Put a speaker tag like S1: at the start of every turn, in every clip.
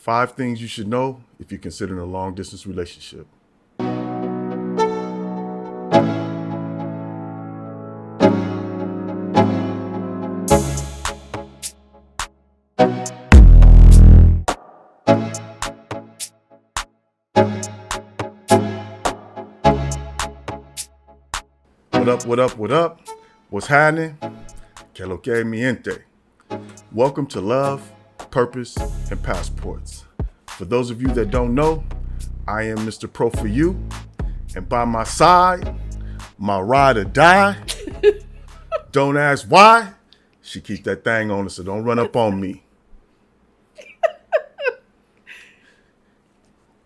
S1: 5 things you should know if you're considering a long distance relationship. What up, what up, what up? What's happening? Que lo que mi gente? Welcome to Love, Purpose, and Passports. For those of you that don't know, I am Mr. Pro for you. And by my side, my ride or die. Don't ask why. She keep that thing on her, so don't run up on me.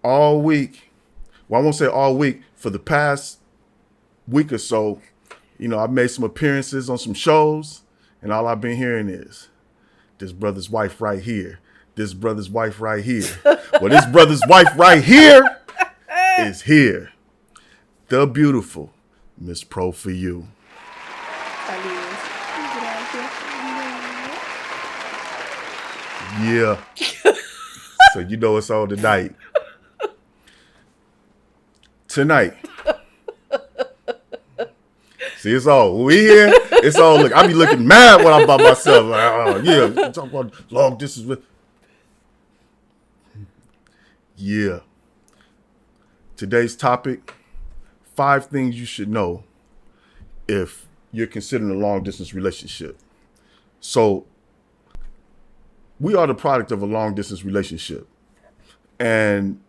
S1: All week, well, I won't say all week, for the past week or so, I've made some appearances on some shows, and all I've been hearing is, this brother's wife right here. This brother's wife right here. Well, this brother's wife right here is here. The beautiful Miss Pro for you. Yeah. So you know it's on tonight. Tonight. See, it's all. When we here, it's all. Look, I be looking mad when I'm by myself. Like, oh, yeah, talk about long distance with. Yeah. Today's topic: 5 things you should know if you're considering a long distance relationship. So, we are the product of a long distance relationship, and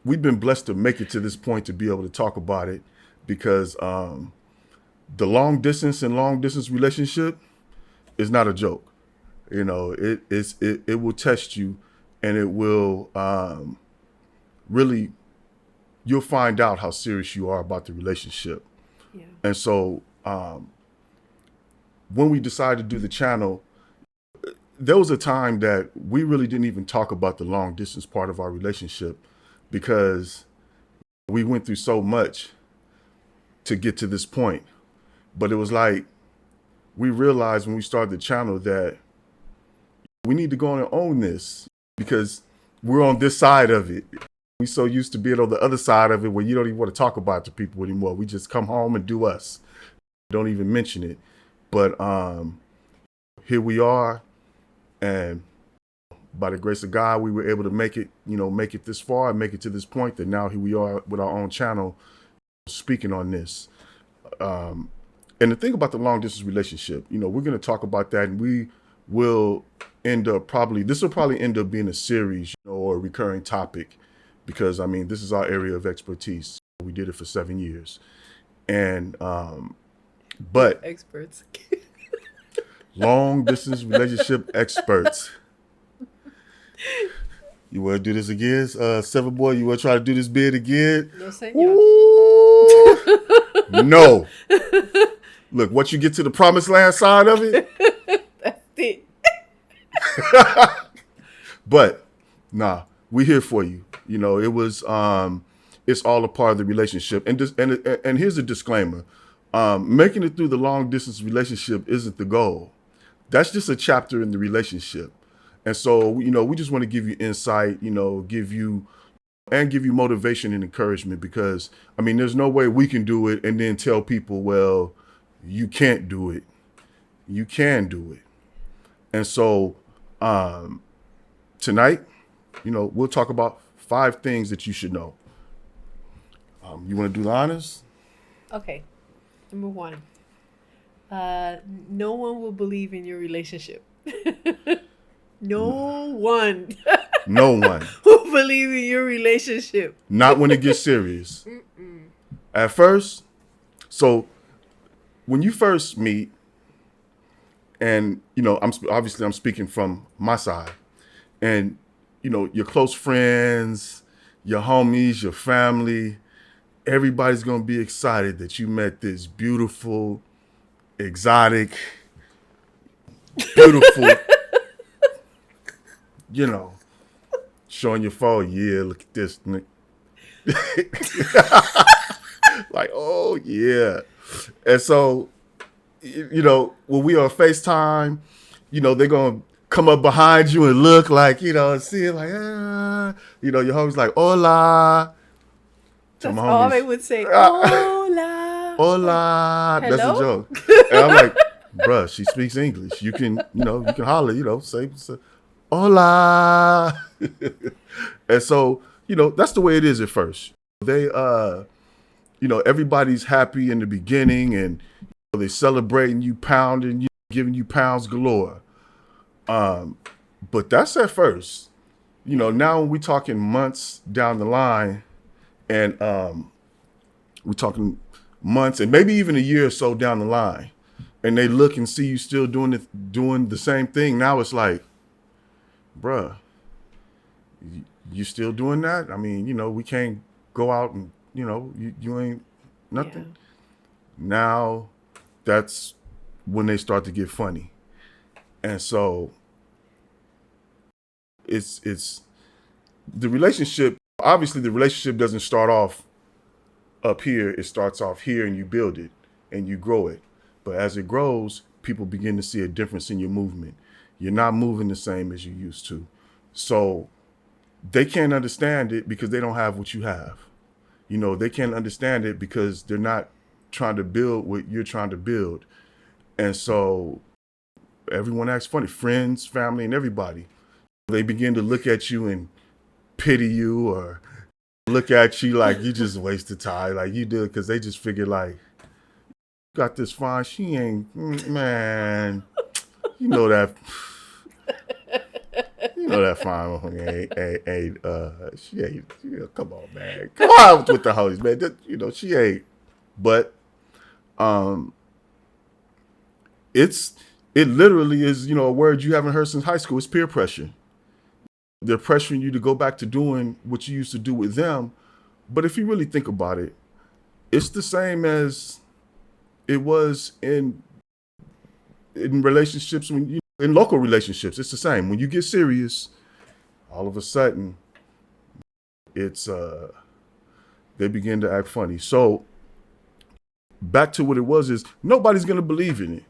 S1: we've been blessed to make it to this point to be able to talk about it. Because the long distance relationship is not a joke. It will test you, and it will really, you'll find out how serious you are about the relationship. Yeah. And so when we decided to do the channel, there was a time that we really didn't even talk about the long distance part of our relationship because we went through so much to get to this point. But it was like, we realized when we started the channel that we need to go on and own this because we're on this side of it. We so used to being on the other side of it where you don't even want to talk about it to people anymore. We just come home and do us. Don't even mention it. But here we are, and by the grace of God, we were able to make it this far and make it to this point that now here we are with our own channel speaking on this. And the thing about the long distance relationship, we're going to talk about that, and we will this will probably end up being a series, or a recurring topic, because this is our area of expertise. We did it for 7 years. And, but
S2: experts,
S1: long distance relationship experts. You want to do this again? Seven Boy, you want to try to do this bid again?
S2: No, senor.
S1: No. Look, once you get to the promised land side of it.
S2: That's it.
S1: But, nah, we're here for you. It was, it's all a part of the relationship. And here's a disclaimer. Making it through the long distance relationship isn't the goal. That's just a chapter in the relationship. And so, we just want to give you insight, give you motivation and encouragement, because, there's no way we can do it and then tell people, well, you can't do it. You can do it. And so, tonight, we'll talk about 5 things that you should know. You want to do the honors?
S2: Okay. Number 1. No one will believe in your relationship. No one.
S1: No one.
S2: Who believe in your relationship.
S1: Not when it gets serious. At first, so when you first meet, and I'm speaking from my side, and your close friends, your homies, your family, everybody's gonna be excited that you met this beautiful, exotic, beautiful. Showing your phone, yeah, look at this. Like, oh, yeah. And so, when we are FaceTime, they're going to come up behind you and look like, and see it like, your homie's like, hola.
S2: That's all they would say.
S1: Hola. Hola.
S2: Hello?
S1: That's a joke. And I'm like, bruh, she speaks English. You can holler, say hola. And so, that's the way it is at first. They, everybody's happy in the beginning and they celebrating you, pounding you, giving you pounds galore. But that's at first. Now when we talking months down the line and we're talking months and maybe even a year or so down the line, and they look and see you still doing the same thing. Now it's like, bruh, you still doing that? I mean, we can't go out and, you ain't nothing. Yeah. Now that's when they start to get funny. And so it's the relationship. Obviously the relationship doesn't start off up here. It starts off here and you build it and you grow it. But as it grows, people begin to see a difference in your movement. You're not moving the same as you used to. So they can't understand it because they don't have what you have. They can't understand it because they're not trying to build what you're trying to build. And so everyone acts funny, friends, family, and everybody. They begin to look at you and pity you or look at you like you just wasted time, like you did, because they just figure like, got this fine, she ain't, man, that fine ain't, she ain't, come on, man, come on with the hoes, man, she ain't, but, it literally is, a word you haven't heard since high school. It's peer pressure. They're pressuring you to go back to doing what you used to do with them. But if you really think about it, it's the same as it was in relationships, in local relationships. It's the same. When you get serious, all of a sudden, it's they begin to act funny. So back to what it was is nobody's gonna believe in it.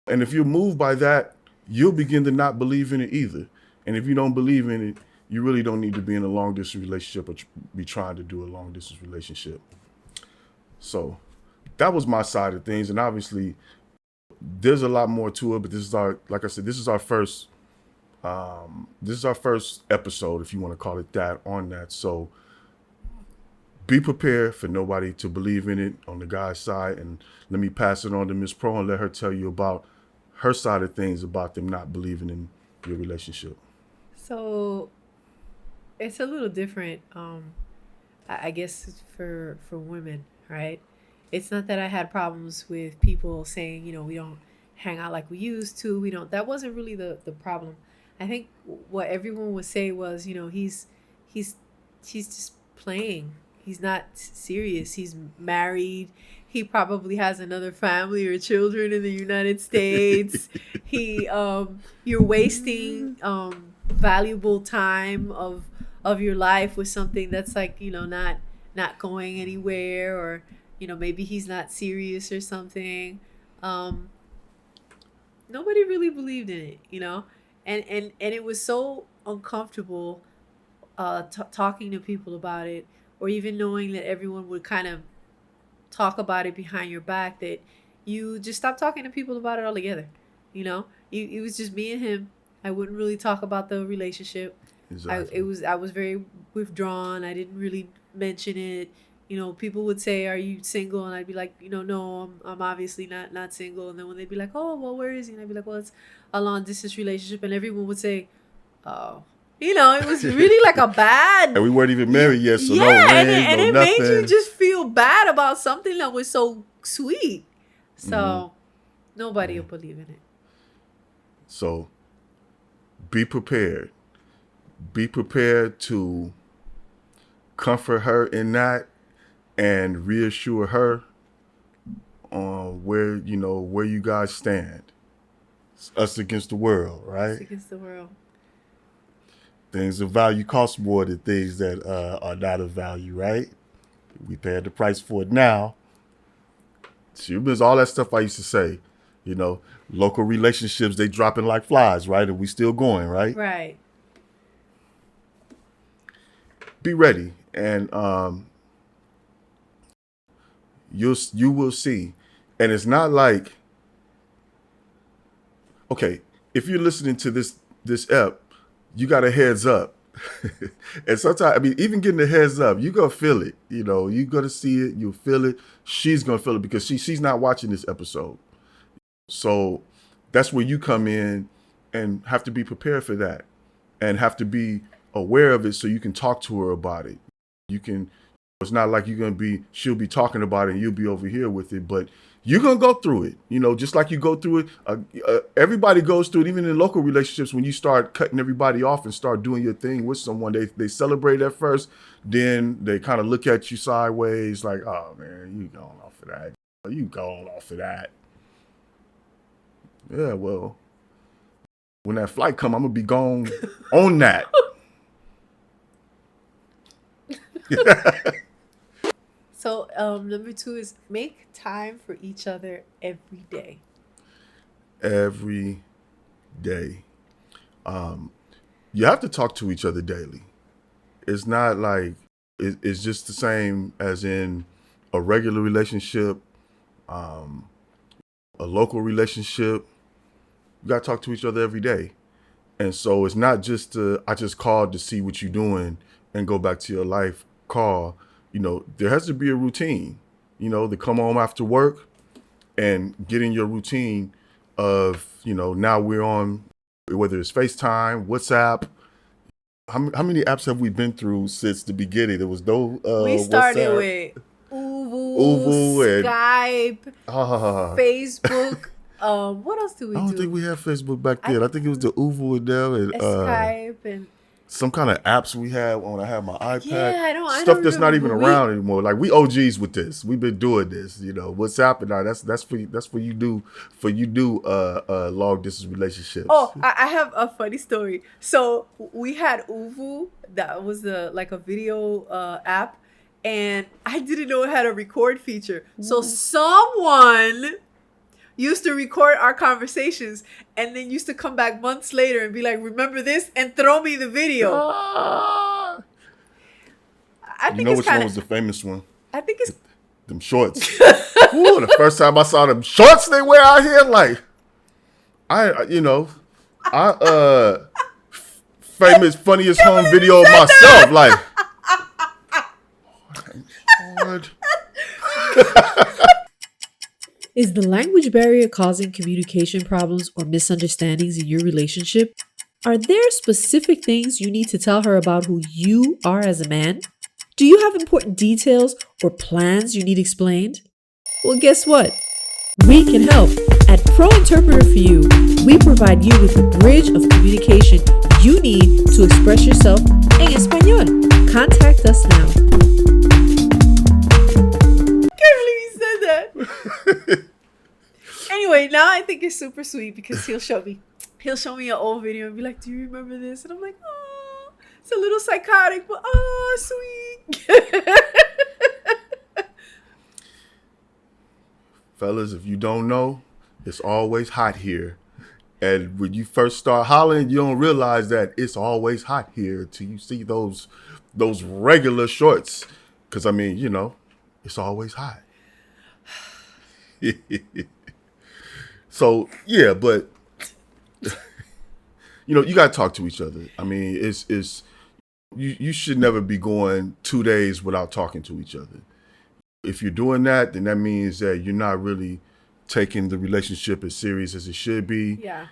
S1: And if you're moved by that, you'll begin to not believe in it either. And if you don't believe in it, you really don't need to be in a long distance relationship or be trying to do a long distance relationship. So that was my side of things. And obviously there's a lot more to it, but this is our first episode, if you want to call it that, on that. So be prepared for nobody to believe in it on the guy's side. And let me pass it on to Ms. Pro and let her tell you about her side of things about them not believing in your relationship.
S2: So it's a little different, I guess, for women, right? It's not that I had problems with people saying, we don't hang out like we used to. That wasn't really the problem. I think what everyone would say was, he's just playing. He's not serious. He's married. He probably has another family or children in the United States. You're wasting valuable time of your life with something that's like, not going anywhere, or maybe he's not serious or something. Nobody really believed in it, and it was so uncomfortable talking to people about it, or even knowing that everyone would kind of talk about it behind your back, that you just stopped talking to people about it altogether. It was just me and him. I wouldn't really talk about the relationship. Exactly. I was very withdrawn. I didn't really mention it. People would say, "Are you single?" And I'd be like, "No, I'm obviously not single." And then when they'd be like, "Oh, well, where is he?" And I'd be like, "Well, it's a long distance relationship." And everyone would say, "Oh." It was really like a bad.
S1: And we weren't even married yet, so
S2: yeah,
S1: no ring,
S2: and it
S1: nothing.
S2: made you just feel bad about something that was so sweet. So nobody will believe in it.
S1: So be prepared. Be prepared to comfort her in that and reassure her on where you guys stand. It's us against the world, right?
S2: Us against the world.
S1: Things of value cost more than things that are not of value, right? We paying the price for it now. All that stuff I used to say, You know, local relationships, they dropping like flies, right? And we still going, right?
S2: Right.
S1: Be ready, and you will see. And it's not like, okay, if you're listening to this ep, you got a heads up. And sometimes, I mean, even getting a heads up, you gonna feel it. You know, you gonna see it, you'll feel it. She's gonna feel it because she's not watching this episode. So that's where you come in and have to be prepared for that and have to be aware of it so you can talk to her about it. You can, it's not like she'll be talking about it and you'll be over here with it, but you're going to go through it. You know, just like you go through it. Everybody goes through it, even in local relationships. When you start cutting everybody off and start doing your thing with someone, they celebrate at first. Then they kind of look at you sideways like, oh, man, you going off of that. You going off of that. Yeah, well, when that flight come, I'm going to be gone on that.
S2: So number 2 is make time for each other every day.
S1: Every day. You have to talk to each other daily. It's not like it's just the same as in a regular relationship, a local relationship. You got to talk to each other every day. And so it's not just I just called to see what you're doing and go back to your life call. You know, there has to be a routine, you know, to come home after work and get in your routine of, you know, now we're on, whether it's FaceTime, WhatsApp. How many apps have we been through since the beginning? There was no
S2: we started
S1: WhatsApp,
S2: with Uvu, Skype, Facebook. What else do we do?
S1: I don't think we had Facebook back then. I think it was the Uvu and them and
S2: Skype and
S1: some kind of apps we had when I had my iPad.
S2: Yeah, I don't
S1: Stuff that's not even
S2: remember.
S1: around anymore. Like we OGs with this. We've been doing this. You know, WhatsApp and all that's for you do long distance relationships.
S2: Oh, I have a funny story. So we had Uvu, that was like a video app, and I didn't know it had a record feature. So someone used to record our conversations and then used to come back months later and be like, remember this? And throw me the video. I think
S1: You know
S2: it's
S1: which one
S2: kind
S1: was the famous one?
S2: I think it's
S1: Them shorts. Ooh, the first time I saw them shorts they wear out here, like famous funniest home video of myself, like Lord.
S2: Is the language barrier causing communication problems or misunderstandings in your relationship? Are there specific things you need to tell her about who you are as a man? Do you have important details or plans you need explained? Well, guess what? We can help. At Pro Interpreter for You, we provide you with the bridge of communication you need to express yourself en español. Contact us now. Can't believe you said that. Anyway, now I think it's super sweet because he'll show me an old video and be like, do you remember this? And I'm like, oh, it's a little psychotic, but oh, sweet.
S1: Fellas, if you don't know, it's always hot here. And when you first start hollering, you don't realize that it's always hot here till you see those regular shorts. Because, I mean, you know, it's always hot. So, yeah, but, you know, you got to talk to each other. I mean, you should never be going 2 days without talking to each other. If you're doing that, then that means that you're not really taking the relationship as serious as it should be.
S2: Yeah.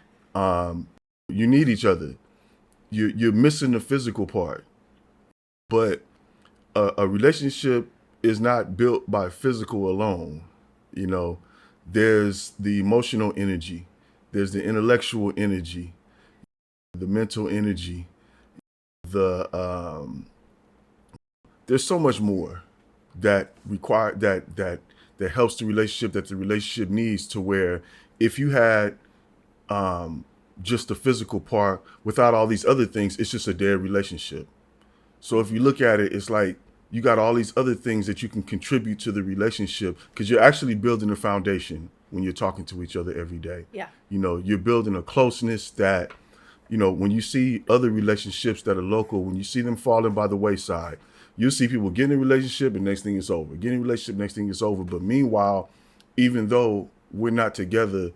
S1: You need each other. You're missing the physical part. But a relationship is not built by physical alone. You know, there's the emotional energy, there's the intellectual energy, the mental energy, there's so much more that helps the relationship, that the relationship needs, to where if you had just the physical part without all these other things, it's just a dead relationship. So if you look at it, it's like you got all these other things that you can contribute to the relationship because you're actually building a foundation. when you're talking to each other every day.
S2: Yeah.
S1: You know, you're building a closeness that, you know, when you see other relationships that are local, when you see them falling by the wayside, you see people getting in a relationship and next thing is over. Getting in a relationship, next thing is over. But meanwhile, even though we're not together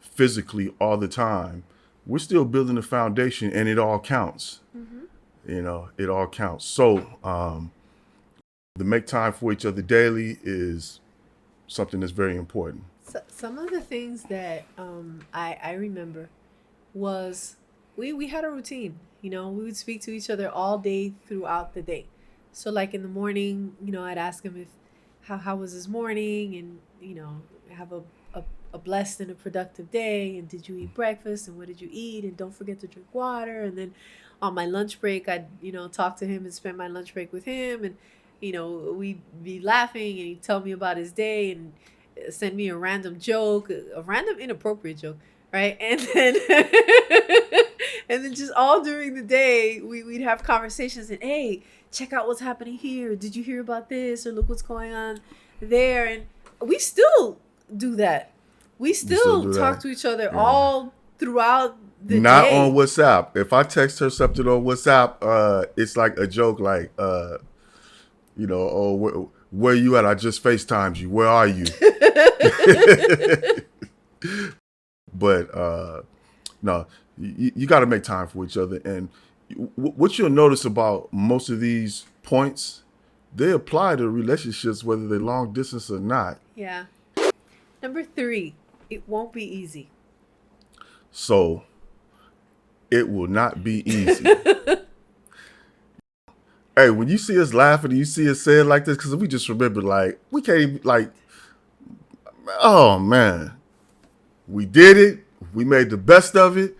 S1: physically all the time, we're still building a foundation, and it all counts. You know, it all counts. So to make time for each other daily is something that's very important.
S2: So, some of the things that I remember was we had a routine. You know, we would speak to each other all day throughout the day. So like in the morning, you know, I'd ask him if how was his morning, and you know, have a blessed and a productive day, and did you eat breakfast, and what did you eat, and don't forget to drink water. And then on my lunch break, I'd, you know, talk to him and spend my lunch break with him, and you know, we'd be laughing, and he'd tell me about his day and send me a random joke, a random inappropriate joke, right? And then and then just all during the day, we'd have conversations, and hey, check out what's happening here. Did you hear about this? Or look what's going on there. And we still do that. We still talk to each other all throughout the day.
S1: Not on WhatsApp. If I text her something on WhatsApp, it's like a joke, like, you know, oh, where you at? I just FaceTimed you. Where are you? But no, you got to make time for each other. And what you'll notice about most of these points, they apply to relationships, whether they're long distance or not.
S2: Yeah. Number 3, it won't be easy.
S1: So it will not be easy. Hey, when you see us laughing and you see us saying like this, because we just remember, like, we can't even, like, oh man, we did it. We made the best of it,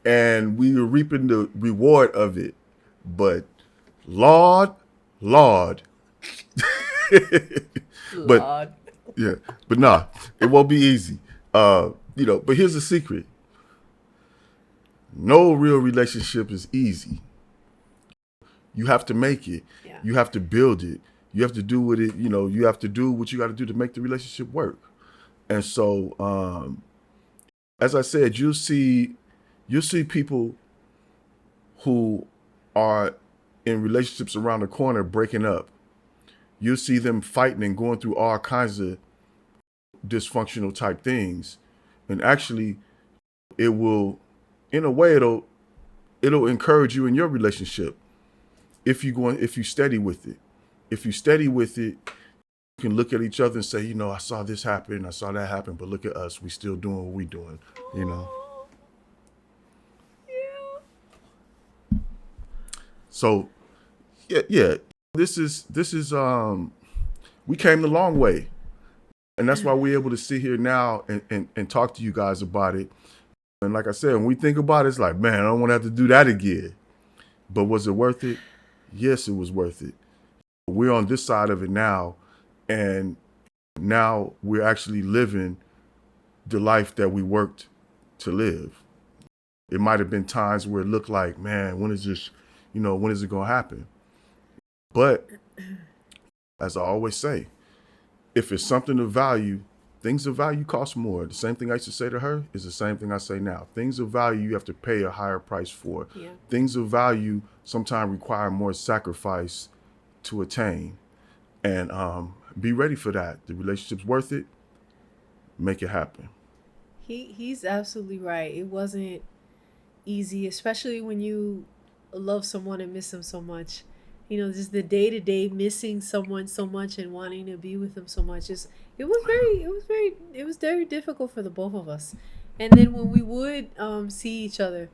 S1: and we were reaping the reward of it. But Lord, but yeah, but nah, it won't be easy. You know, but here's the secret. No real relationship is easy. You have to make it.
S2: Yeah.
S1: You have to build it. You have to do what it, you know, you have to do what you got to do to make the relationship work. And so, as I said, you'll see people who are in relationships around the corner breaking up. You'll see them fighting and going through all kinds of dysfunctional type things. And actually, it will, in a way, it'll encourage you in your relationship if you steady with it. If you steady with it, you can look at each other and say, you know, I saw this happen, I saw that happen, but look at us, we still doing what we doing, you know.
S2: Yeah.
S1: So, yeah, this is we came the long way, and that's why we're able to sit here now and talk to you guys about it. And like I said, when we think about it, it's like, man, I don't want to have to do that again. But was it worth it? Yes, it was worth it. We're on this side of it now, and now we're actually living the life that we worked to live. It might have been times where it looked like, man, when is this, you know, when is it going to happen? But as I always say, if it's something of value, things of value cost more. The same thing I used to say to her is the same thing I say now. Things of value you have to pay a higher price for.
S2: Yeah.
S1: Things of value sometimes require more sacrifice to attain. And be ready for that. The relationship's worth it. Make it happen.
S2: He's absolutely right. It wasn't easy, especially when you love someone and miss them so much. You know, just the day-to-day missing someone so much and wanting to be with them so much. It was very difficult for the both of us. And then when we would see each other,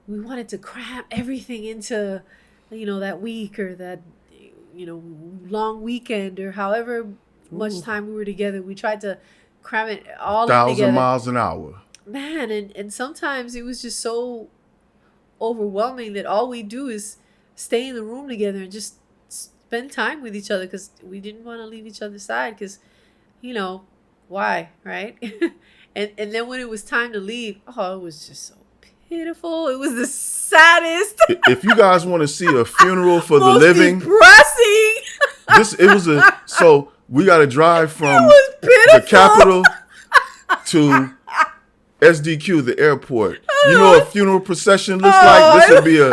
S2: we wanted to cram everything into, you know, that week or that, you know, long weekend or however much time we were together. We tried to cram it all in together.
S1: 1,000 miles an hour.
S2: Man, and sometimes it was just so overwhelming that all we do is stay in the room together and just spend time with each other because we didn't want to leave each other's side because, you know, why, right? and then when it was time to leave, oh, it was just so pitiful. It was the saddest.
S1: If you guys want to see a funeral for the
S2: most
S1: living,
S2: depressing.
S1: so we got to drive from
S2: It was pitiful.
S1: the capital to SDQ, the airport. You know what a funeral procession looks like? This would be a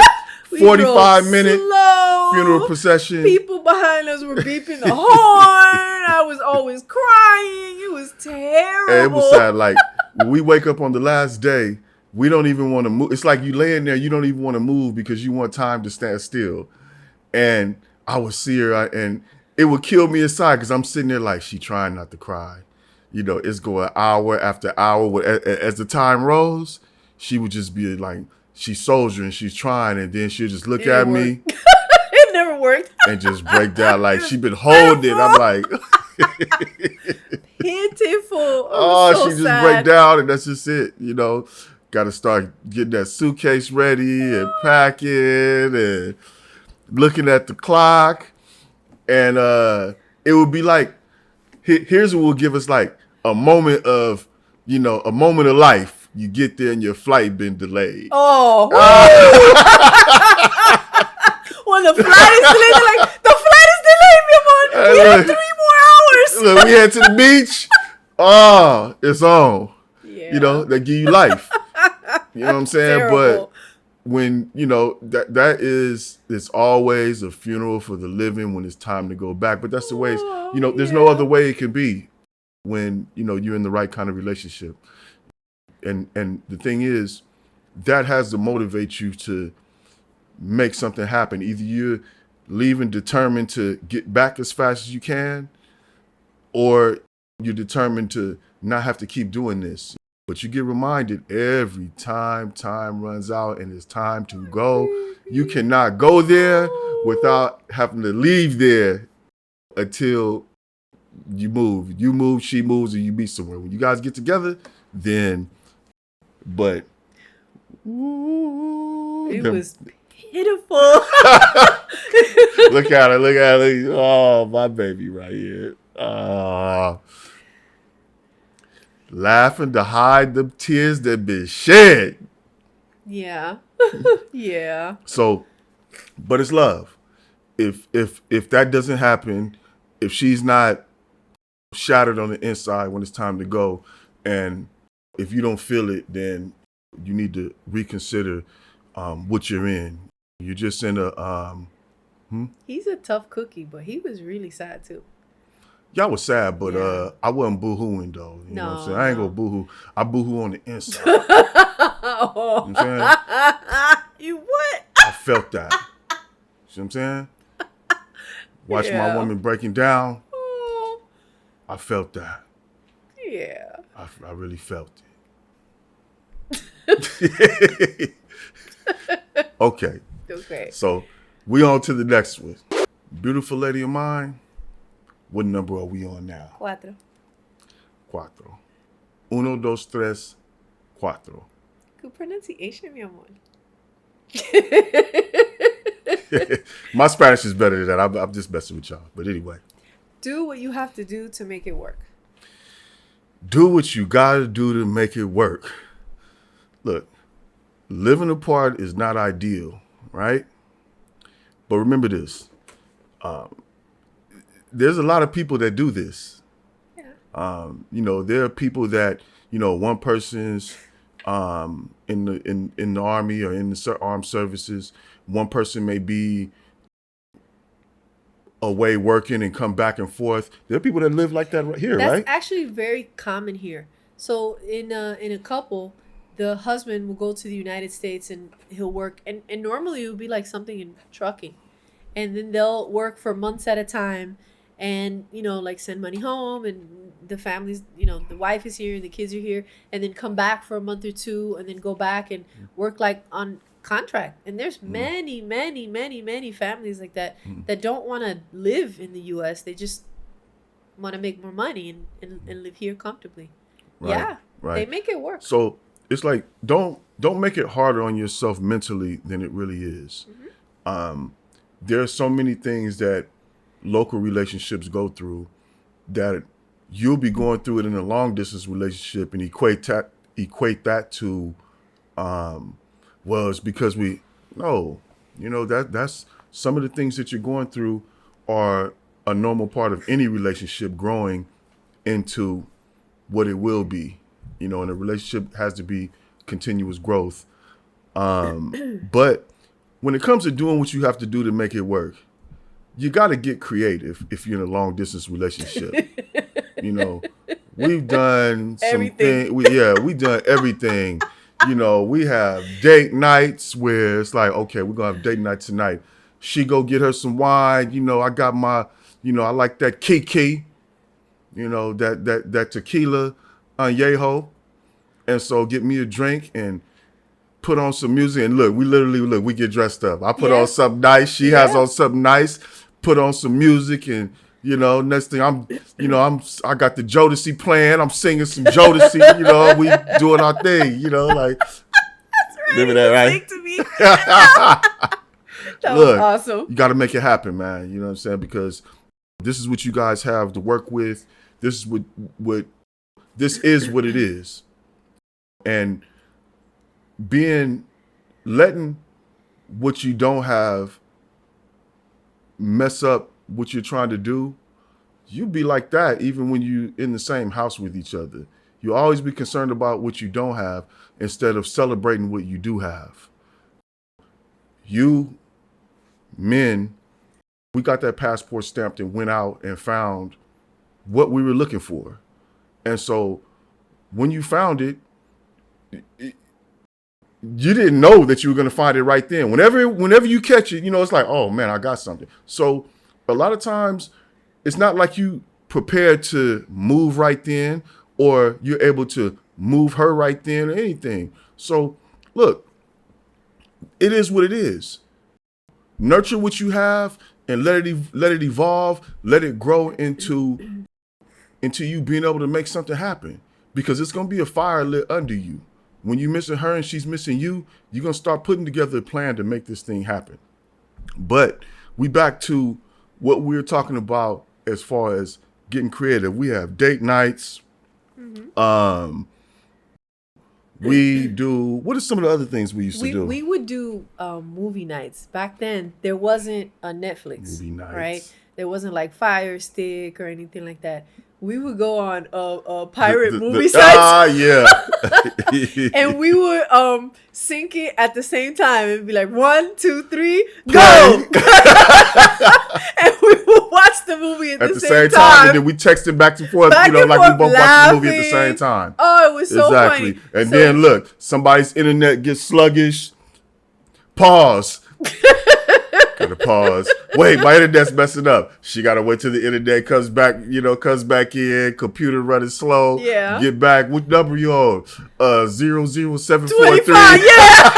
S2: We
S1: 45-minute
S2: drove slow.
S1: funeral procession.
S2: People behind us were beeping the horn. I was always crying. It was terrible.
S1: And it was sad. Like, when we wake up on the last day, we don't even want to move. It's like you laying there, you don't even want to move because you want time to stand still. And I would see her, and it would kill me inside because I'm sitting there like, she trying not to cry. You know, it's going hour after hour. As the time rolls, she would just be like, she's soldiering, she's trying, and then she'll just look at me.
S2: It never worked.
S1: And just break down like she been holding it. I'm like,
S2: pitiful.
S1: oh,
S2: So
S1: she just
S2: sad.
S1: break down, and that's just it. You know, got to start getting that suitcase ready and packing and looking at the clock. And it would be like, here's what will give us like a moment of, you know, a moment of life. You get there and your flight been delayed.
S2: Oh. When the flight is delayed, they're like, the flight is delayed, mi amor. We have 3 more hours.
S1: Look, we head to the beach. Oh, it's on.
S2: Yeah.
S1: You know, they give you life. You know what I'm saying?
S2: Terrible.
S1: But when, you know, it's always a funeral for the living when it's time to go back. But that's the way, you know, there's no other way it can be when, you know, you're in the right kind of relationship. And the thing is, that has to motivate you to make something happen. Either you're leaving determined to get back as fast as you can, or you're determined to not have to keep doing this. But you get reminded every time runs out and it's time to go. You cannot go there without having to leave there until you move. You move, she moves, and you be somewhere. When you guys get together, then, but
S2: It was pitiful.
S1: look at her. Oh, my baby right here. Laughing to hide the tears that been shed.
S2: Yeah. Yeah.
S1: So, but it's love. If that doesn't happen, if she's not shattered on the inside when it's time to go, and if you don't feel it, then you need to reconsider what you're in. You're just in a
S2: He's a tough cookie, but he was really sad too.
S1: y'all was sad, but
S2: Yeah.
S1: I wasn't boohooing though. You know what I'm saying?
S2: No,
S1: I ain't
S2: no.
S1: gonna boohoo. I boohoo on the inside.
S2: Oh.
S1: You know what I'm saying?
S2: You what?
S1: I felt that. See what I'm saying? Watch my
S2: Yeah.
S1: woman breaking down.
S2: Oh,
S1: I felt that.
S2: yeah.
S1: I really felt it. Okay,
S2: Okay.
S1: so we on to the next one. Beautiful lady of mine. What number are we on now?
S2: 4.
S1: 4. 1, 2, 3, 4.
S2: Good pronunciation, mi amor.
S1: My Spanish is better than that. I'm just messing with y'all. But anyway,
S2: Do what you have to do to make it work.
S1: do what you gotta do to make it work. Look, living apart is not ideal, right? But remember this. There's a lot of people that do this.
S2: Yeah.
S1: You know, there are people that, you know, one person's in the army or in the armed services. One person may be away working and come back and forth. There are people that live like that right here,
S2: That's
S1: right?
S2: actually very common here. So in a couple, the husband will go to the United States and he'll work, and normally it would be like something in trucking, and then they'll work for months at a time, and you know, like send money home, and the families, you know, the wife is here and the kids are here, and then come back for a month or two, and then go back and work like on contract. And there's many families like that that don't want to live in the U.S. They just want to make more money and live here comfortably.
S1: Right,
S2: Yeah,
S1: right.
S2: they make it work.
S1: So it's like don't make it harder on yourself mentally than it really is. There are so many things that local relationships go through that you'll be going through it in a long distance relationship and equate that to well, it's because that's some of the things that you're going through are a normal part of any relationship growing into what it will be. and a relationship has to be continuous growth. But when it comes to doing what you have to do to make it work, you got to get creative if you're in a long distance relationship. We've done
S2: Everything.
S1: we've done everything. We have date nights where it's like, okay, we're going to have date night tonight. She go get her some wine. I got my, I like that Kiki, that tequila añejo. And so get me a drink and put on some music. And we get dressed up. I put on something nice. She has on something nice, put on some music. And, next thing I got the Jodeci playing. I'm singing some Jodeci, we doing our thing, like.
S2: That's right.
S1: Remember that, right?
S2: To me. That was awesome.
S1: You got to make it happen, man. You know what I'm saying? Because this is what you guys have to work with. This is what it is. And letting what you don't have mess up what you're trying to do, you be like that even when you in the same house with each other. You always be concerned about what you don't have instead of celebrating what you do have. You men, we got that passport stamped and went out and found what we were looking for. And so when you found it, you didn't know that you were going to find it right then. Whenever you catch it, it's like, oh man, I got something. So a lot of times it's not like you prepared to move right then or you're able to move her right then or anything. So look, it is what it is. Nurture what you have and let it evolve, let it grow into you being able to make something happen, because it's going to be a fire lit under you. When you're missing her and she's missing you, you're going to start putting together a plan to make this thing happen. But we back to what we're talking about as far as getting creative. We have date nights. Mm-hmm. We do, what are some of the other things we used to do?
S2: We would do movie nights. Back then, there wasn't a Netflix,
S1: movie nights,
S2: right? There wasn't like Fire Stick or anything like that. We would go on a pirate movie sites.
S1: Yeah.
S2: And we would sync it at the same time. It'd be like 1, 2, 3, go! And we would watch the movie at the same time.
S1: And then we texted back and forth, like we both watched the movie at the same time.
S2: Oh, it was so funny.
S1: And then look, somebody's internet gets sluggish. Pause. Gotta pause. Wait, my internet's messing up. She gotta wait till the internet comes back in, computer running slow.
S2: Yeah.
S1: Get back. What number you on? 00743.
S2: 25, yeah.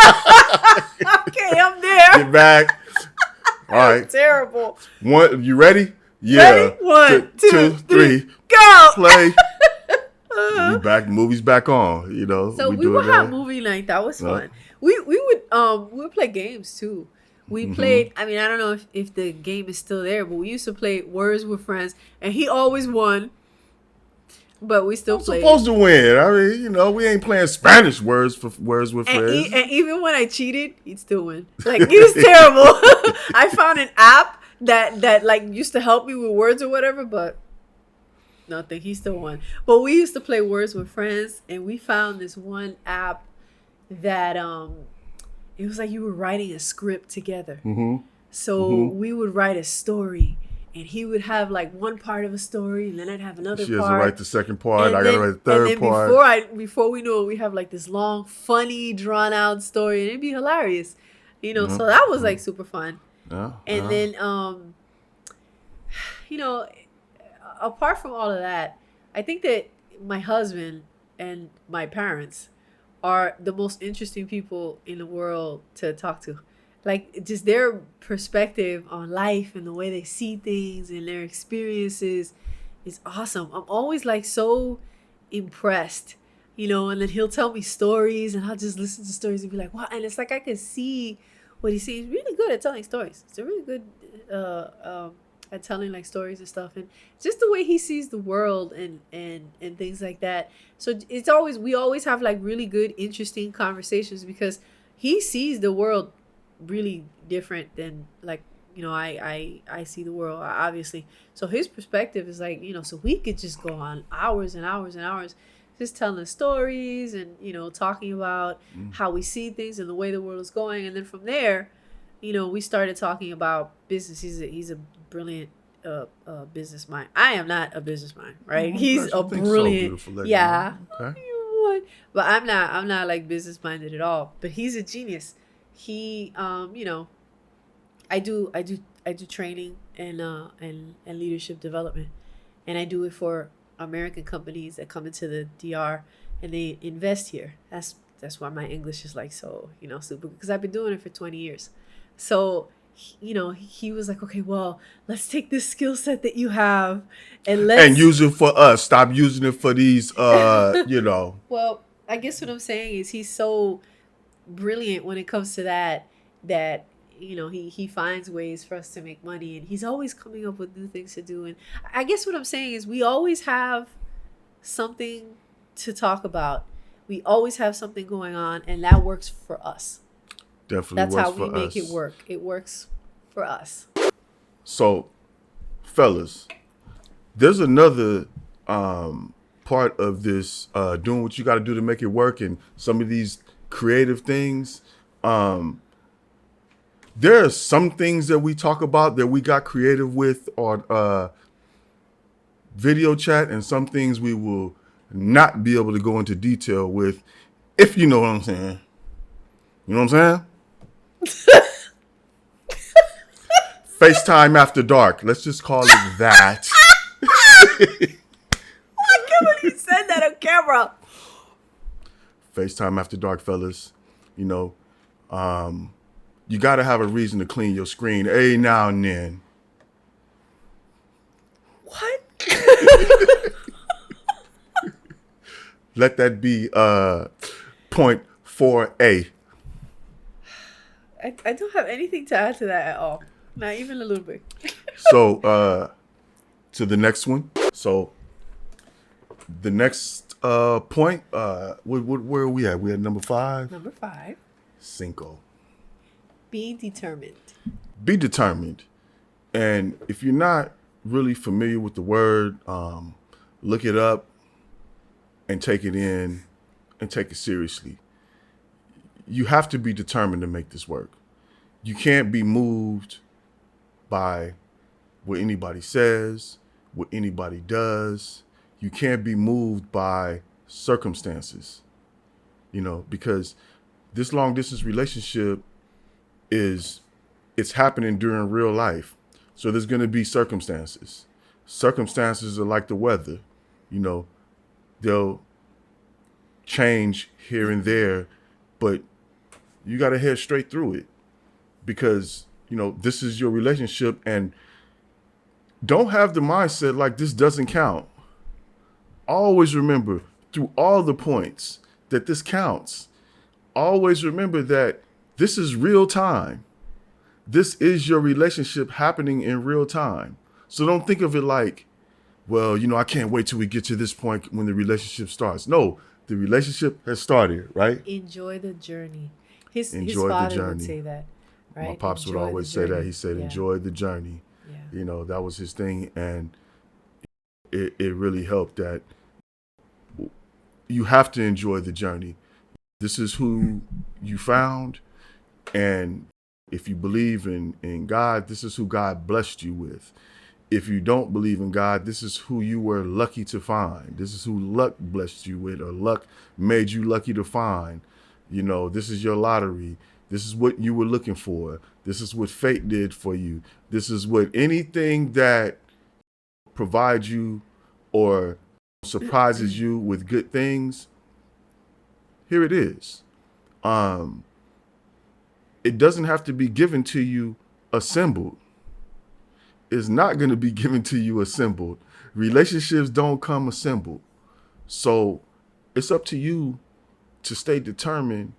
S2: Okay, I'm there.
S1: Get back. All right.
S2: Terrible.
S1: You ready? Yeah.
S2: Ready? 1, 2, 3,
S1: go. Play. We back. Movie's back on.
S2: So we would have movie night. That was fun. We would play games too. We played, I don't know if the game is still there, but we used to play Words with Friends, and he always won, but we still played.
S1: Supposed to win. We ain't playing Spanish Words with Friends.
S2: And even when I cheated, he'd still win. Like, he was terrible. I found an app that like used to help me with words or whatever, but nothing. He still won. But we used to play Words with Friends, and we found this one app that it was like you were writing a script together. Mm-hmm. So we would write a story, and he would have like one part of a story, and then I'd have another part.
S1: She has to write the second part. I got to write the third part.
S2: Before we knew it, we have like this long, funny, drawn out story, and it'd be hilarious. So that was like super fun. Yeah. And then, apart from all of that, I think that my husband and my parents are the most interesting people in the world to talk to. Like, just their perspective on life and the way they see things and their experiences is awesome. I'm always like so impressed, and then he'll tell me stories and I'll just listen to stories and be like, wow. And it's like I can see what he sees. He's really good at telling stories. It's a really good at telling like stories and stuff, and just the way he sees the world and things like that. So we always have like really good, interesting conversations, because he sees the world really different than like, I see the world, obviously. So his perspective is like, so we could just go on hours and hours and hours just telling stories and, talking about
S1: Mm.
S2: how we see things and the way the world is going. And then from there, we started talking about business. He's a brilliant business mind. I am not a business mind, right?
S1: Oh, I'm
S2: He's
S1: glad you
S2: a
S1: think so,
S2: brilliant,
S1: beautiful lady.
S2: yeah.
S1: Okay.
S2: But I'm not like business minded at all. But he's a genius. He, I do training and leadership development, and I do it for American companies that come into the DR and they invest here. That's why my English is like so super, because I've been doing it for 20 years. So he was like, okay, well, let's take this skill set that you have and
S1: And
S2: let's
S1: use it for us. Stop using it for these, you know.
S2: well, I guess what I'm saying is he's so brilliant when it comes to that he finds ways for us to make money, and he's always coming up with new things to do. And I guess what I'm saying is we always have something to talk about. We always have something going on, and that works for us.
S1: Definitely
S2: That's
S1: works
S2: how we
S1: for
S2: make
S1: us.
S2: it work. It works for us.
S1: So, fellas, there's another part of this doing what you got to do to make it work, and some of these creative things. There are some things that we talk about that we got creative with on video chat, and some things we will not be able to go into detail with, if you know what I'm saying. You know what I'm saying? FaceTime after dark. Let's just call it that.
S2: I can't believe you said that on camera.
S1: FaceTime after dark, fellas. You know, you got to have a reason to clean your screen every now and then.
S2: What?
S1: Let that be point 4A.
S2: I don't have anything to add to that at all. Not even a little bit.
S1: So, to the next one. So, the next point, where are we at? We at number 5?
S2: Number 5,
S1: Cinco.
S2: being determined.
S1: Be determined. And if you're not really familiar with the word, look it up and take it in and take it seriously. You have to be determined to make this work. You can't be moved by what anybody says, what anybody does. You can't be moved by circumstances, because this long distance relationship it's happening during real life. So there's going to be circumstances. Circumstances are like the weather, they'll change here and there, but you got to head straight through it because, this is your relationship, and don't have the mindset like this doesn't count. Always remember through all the points that this counts. Always remember that this is real time. This is your relationship happening in real time. So don't think of it like, well, I can't wait till we get to this point when the relationship starts. No, the relationship has started, right?
S2: Enjoy the journey. His
S1: Enjoy the
S2: father would
S1: journey.
S2: say that, right?
S1: My pops would
S2: Enjoy the
S1: always say that.
S2: journey.
S1: He said,
S2: Yeah.
S1: enjoy the journey.
S2: Yeah.
S1: That was his thing. And it really helped that you have to enjoy the journey. This is who you found. And if you believe in God, this is who God blessed you with. If you don't believe in God, this is who you were lucky to find. This is who luck blessed you with, or luck made you lucky to find. This is your lottery. This is what you were looking for. This is what fate did for you. This is what anything that provides you or surprises you with good things, here it is. It doesn't have to be given to you assembled. It's not going to be given to you assembled. Relationships don't come assembled. So it's up to you to stay determined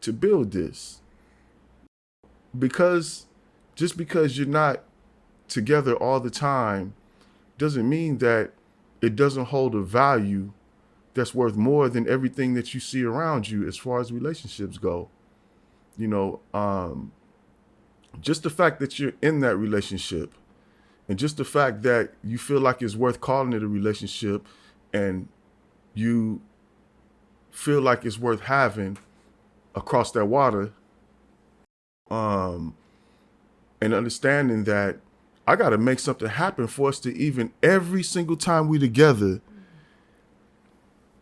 S1: to build this. Because just because you're not together all the time doesn't mean that it doesn't hold a value that's worth more than everything that you see around you as far as relationships go. Just the fact that you're in that relationship, and just the fact that you feel like it's worth calling it a relationship, and you feel like it's worth having across that water. And understanding that I got to make something happen for us to even, every single time we together,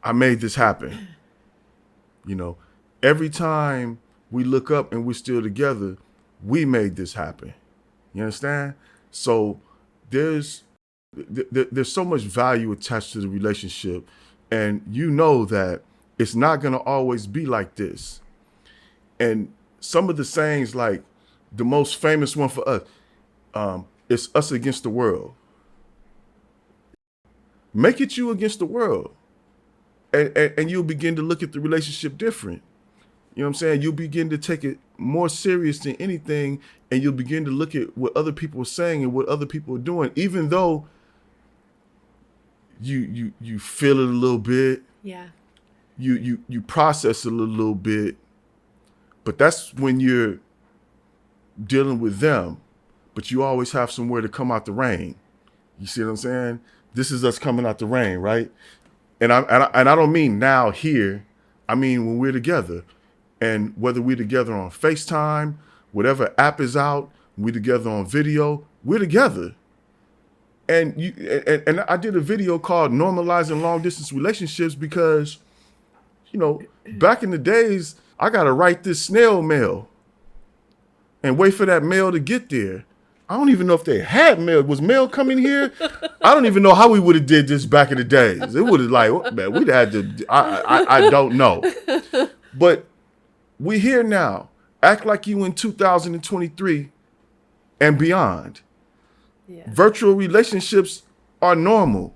S1: I made this happen. You know, every time we look up and we're still together, we made this happen. You understand? So there's so much value attached to the relationship. And you know that it's not going to always be like this. And some of the sayings, like the most famous one for us, it's us against the world. Make it you against the world. And you'll begin to look at the relationship different. You know what I'm saying? You'll begin to take it more serious than anything, and you'll begin to look at what other people are saying and what other people are doing, even though you feel it a little bit.
S2: Yeah.
S1: You process it a little bit, but that's when you're dealing with them. But you always have somewhere to come out the rain. You see what I'm saying? This is us coming out the rain, right? And I don't mean now here. I mean when we're together, and whether we're together on FaceTime, whatever app is out, we're together on video, we're together. And and I did a video called "Normalizing Long Distance Relationships" because, you know, back in the days, I gotta write this snail mail and wait for that mail to get there. I don't even know if they had mail. Was mail coming here? I don't even know how we would have did this back in the days. It would have like, man, we'd had to, I don't know. But we here now. Act like you in 2023 and beyond.
S2: Yeah.
S1: Virtual relationships are normal.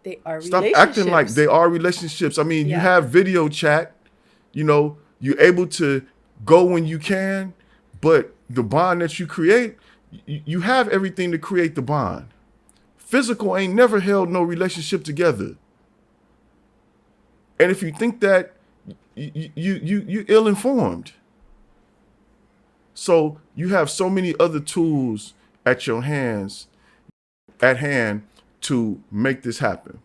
S2: They are
S1: Stop
S2: relationships.
S1: acting like they are relationships. I mean, you
S2: Yeah.
S1: have video chat, you know, you're able to go when you can, but the bond that you create, you have everything to create the bond. Physical ain't never held no relationship together. And if you think that, you ill-informed. So you have so many other tools at hand to make this happen.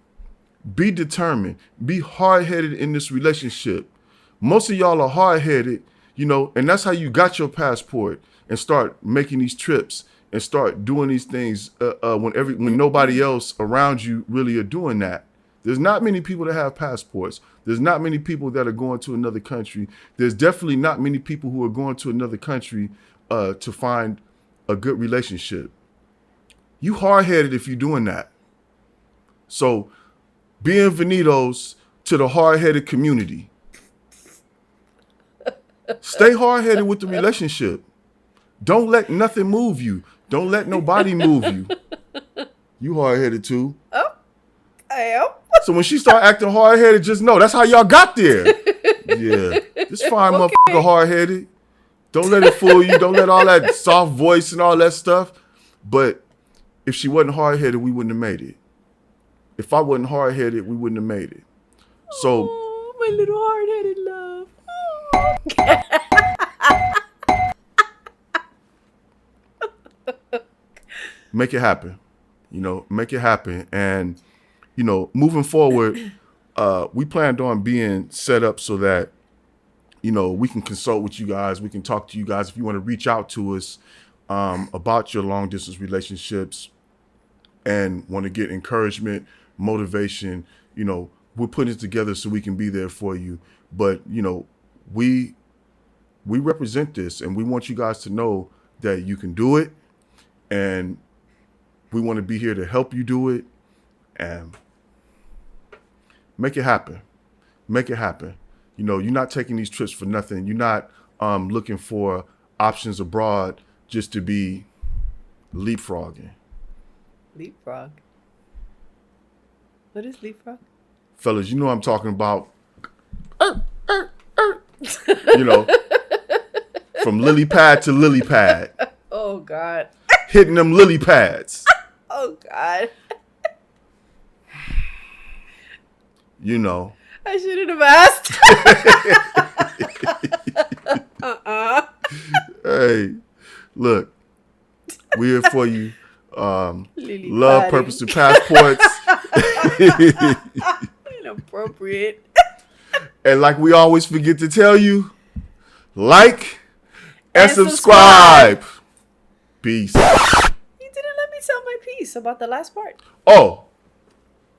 S1: Be determined. Be hard-headed in this relationship. Most of y'all are hard-headed, you know, and that's how you got your passport and start making these trips and start doing these things when nobody else around you really are doing that. There's not many people that have passports. There's not many people that are going to another country. There's definitely not many people who are going to another country to find a good relationship. You hard-headed if you're doing that. So bienvenidos to the hard-headed community. Stay hard-headed with the relationship. Don't let nothing move you. Don't let nobody move you. You hard-headed too.
S2: Oh, I am.
S1: So when she start acting hard-headed, just know that's how y'all got there. Yeah. This fine motherfucker hard-headed. Don't let it fool you. Don't let all that soft voice and all that stuff. But if she wasn't hard-headed, we wouldn't have made it. If I wasn't hard-headed, we wouldn't have made it. So,
S2: oh, my little hard-headed love.
S1: make it happen. You know, make it happen. And, you know, moving forward, we planned on being set up so that, you know, we can consult with you guys. We can talk to you guys if you want to reach out to us about your long distance relationships and want to get encouragement, motivation. You know, we're putting it together so we can be there for you. But, you know, we represent this, and we want you guys to know that you can do it. And we want to be here to help you do it and make it happen. Make it happen. You know, you're not taking these trips for nothing. You're not looking for options abroad just to be leapfrogging.
S2: Leapfrog. What is leapfrog?
S1: Fellas, you know what I'm talking about. You know, from lily pad to lily pad.
S2: Oh, God.
S1: Hitting them lily pads.
S2: Oh, God.
S1: You know.
S2: I shouldn't have asked.
S1: Hey, look, we're here for you.
S2: Lily
S1: Love,
S2: padding.
S1: purpose, and passports.
S2: Inappropriate.
S1: And like we always forget to tell you, like and
S2: And
S1: subscribe. Peace.
S2: You didn't let me tell my piece about the last part.
S1: Oh,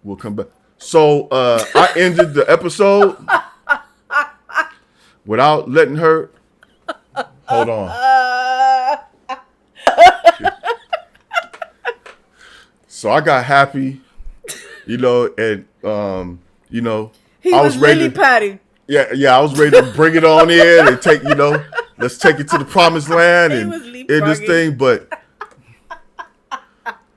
S1: we'll come back. So I ended the episode without letting her. Hold on. So I got happy, and
S2: He
S1: I
S2: was
S1: ready
S2: lily
S1: to-
S2: padding.
S1: Yeah, I was ready to bring it on in and take, let's take it to the promised land
S2: He
S1: and
S2: was
S1: end this
S2: leapfrogging.
S1: thing. But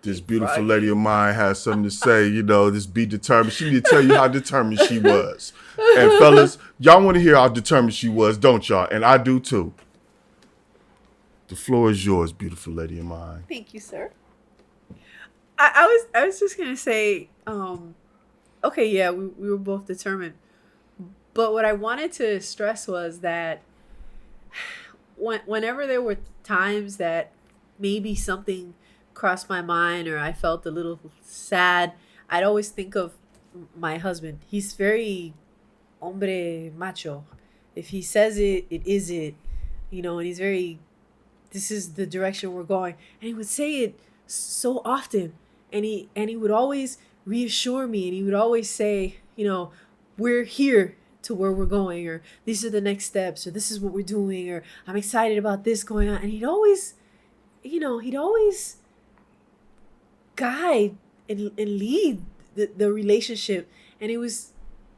S1: this beautiful lady of mine has something to say, this be determined. She need to tell you how determined she was. And fellas, y'all want to hear how determined she was, don't y'all? And I do too. The floor is yours, beautiful lady of mine.
S2: Thank you, sir. I was just gonna say, okay, yeah, we were both determined. But what I wanted to stress was that whenever there were times that maybe something crossed my mind or I felt a little sad, I'd always think of my husband. He's very hombre macho. If he says it, it is it. And he's very, this is the direction we're going. And he would say it so often. And he would always reassure me, and he would always say, we're here to where we're going, or these are the next steps, or this is what we're doing, or I'm excited about this going on. And he'd always guide and lead the relationship. And it was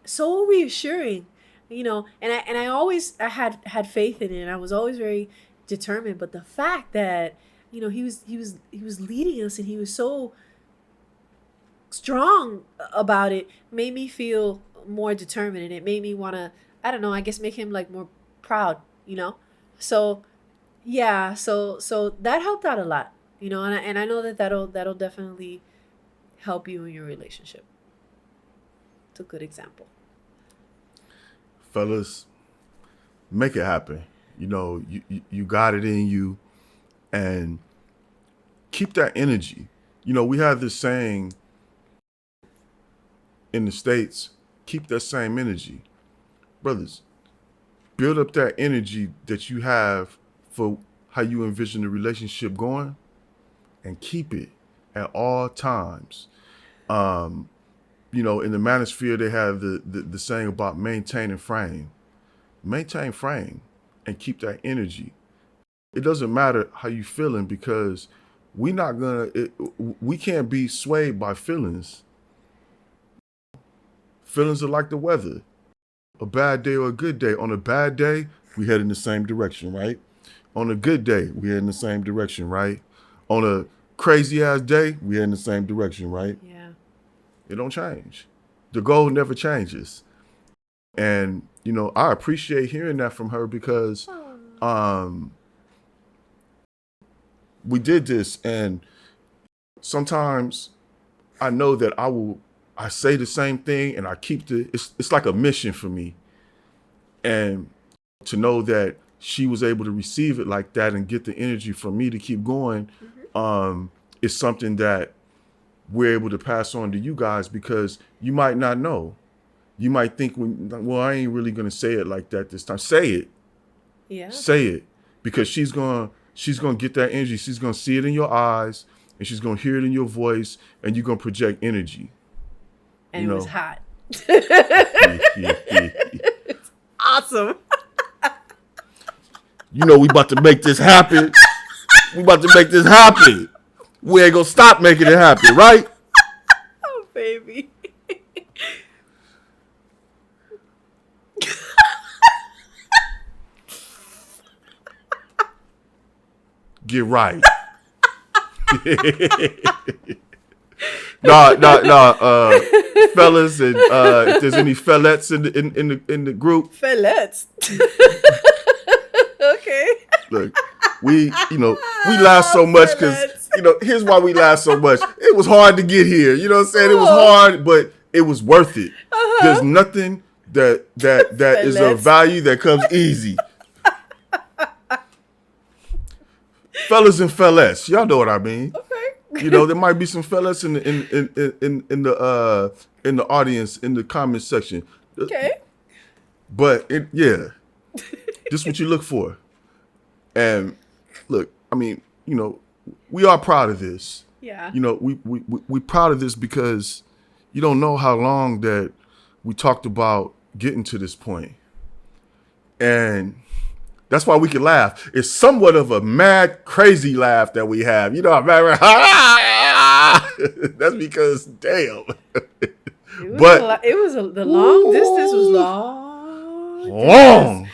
S2: so reassuring, and I had faith in it, and I was always very determined. But the fact that, he was leading us, and he was so strong about it, made me feel more determined, and it made me want to, I don't know, I guess make him like more proud, so yeah, so that helped out a lot, and I know that'll definitely help you in your relationship. It's a good example.
S1: Fellas, make it happen. You got it in you, and keep that energy. We have this saying in the States, keep that same energy. Brothers, build up that energy that you have for how you envision the relationship going, and keep it at all times. In the manosphere, they have the saying about maintaining frame. Maintain frame and keep that energy. It doesn't matter how you feeling, because we can't be swayed by feelings. Feelings are like the weather. A bad day or a good day. On a bad day, we head in the same direction, right? On a good day, we head in the same direction, right? On a crazy ass day, we head in the same direction, right?
S2: Yeah.
S1: It don't change. The goal never changes. And, I appreciate hearing that from her, because we did this, and sometimes I know that I say the same thing, and I keep it's like a mission for me. And to know that she was able to receive it like that and get the energy from me to keep going, is something that we're able to pass on to you guys, because you might not know. You might think, well, I ain't really going to say it like that this time. Say it.
S2: Yeah.
S1: Say it. Because she's going to get that energy. She's going to see it in your eyes, and she's going to hear it in your voice, and you're going to project energy.
S2: And it was hot.
S1: Yeah.
S2: It's awesome.
S1: We about to make this happen. We about to make this happen. We ain't going to stop making it happen, right?
S2: Oh, baby.
S1: Get right. No. Fellas, and if there's any fellettes in the group,
S2: Fellets. Okay.
S1: look, we laugh so much because here's why we laugh so much. It was hard to get here. You know what I'm saying? It was hard, but it was worth it. There's nothing that is of value that comes easy. Fellas and fellettes, y'all know what I mean.
S2: Okay.
S1: There might be some fellas in the audience, in the comment section.
S2: Okay.
S1: But yeah, this is what you look for. And look, I mean, we are proud of this.
S2: Yeah.
S1: We proud of this because you don't know how long that we talked about getting to this point. And that's why we can laugh. It's somewhat of a mad, crazy laugh that we have. That's because, damn.
S2: The long distance was long.
S1: Long.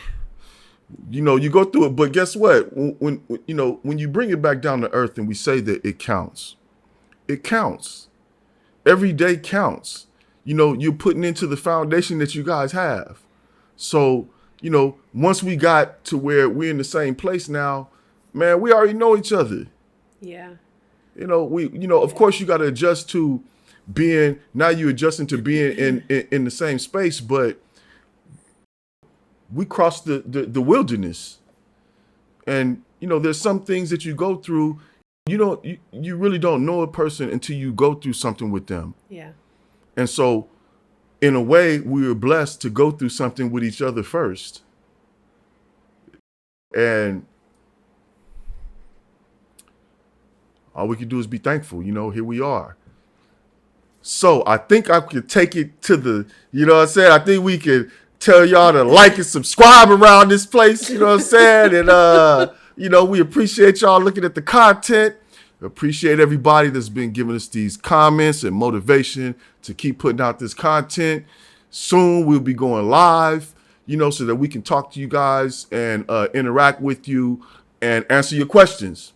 S1: You go through it, but guess what? When you bring it back down to earth and we say that it counts. It counts. Every day counts. You're putting into the foundation that you guys have. So, once we got to where we're in the same place now, man, we already know each other.
S2: Yeah.
S1: Of course you got to adjust to now you're adjusting to being in the same space, but we crossed the wilderness. And, there's some things that you go through, you really don't know a person until you go through something with them.
S2: Yeah.
S1: And so, in a way, we were blessed to go through something with each other first. And all we can do is be thankful. Here we are. So I think I could take it to the, I think we could tell y'all to like and subscribe around this place, And, we appreciate y'all looking at the content. Appreciate everybody that's been giving us these comments and motivation to keep putting out this content. Soon we'll be going live, so that we can talk to you guys and interact with you and answer your questions.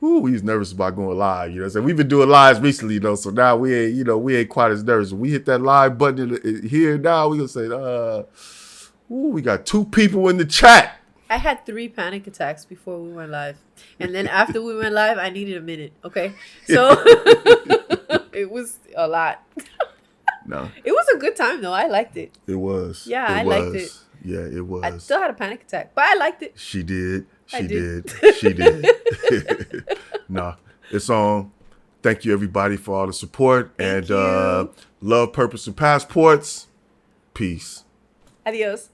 S1: Ooh, he's nervous about going live. So we've been doing lives recently, so now we ain't quite as nervous. When we hit that live button here now, we gonna say, we got 2 people in the chat.
S2: I had 3 panic attacks before we went live. And then after we went live, I needed a minute. Okay. So it was a lot.
S1: No.
S2: It was a good time though. I liked it.
S1: It was.
S2: Yeah, I liked it.
S1: Yeah, it was.
S2: I still had a panic attack, but I liked it.
S1: She did.
S2: I did.
S1: She did. No, it's on. Thank you everybody for all the support.
S2: Thank
S1: and
S2: you.
S1: Love, purpose, and passports. Peace.
S2: Adios.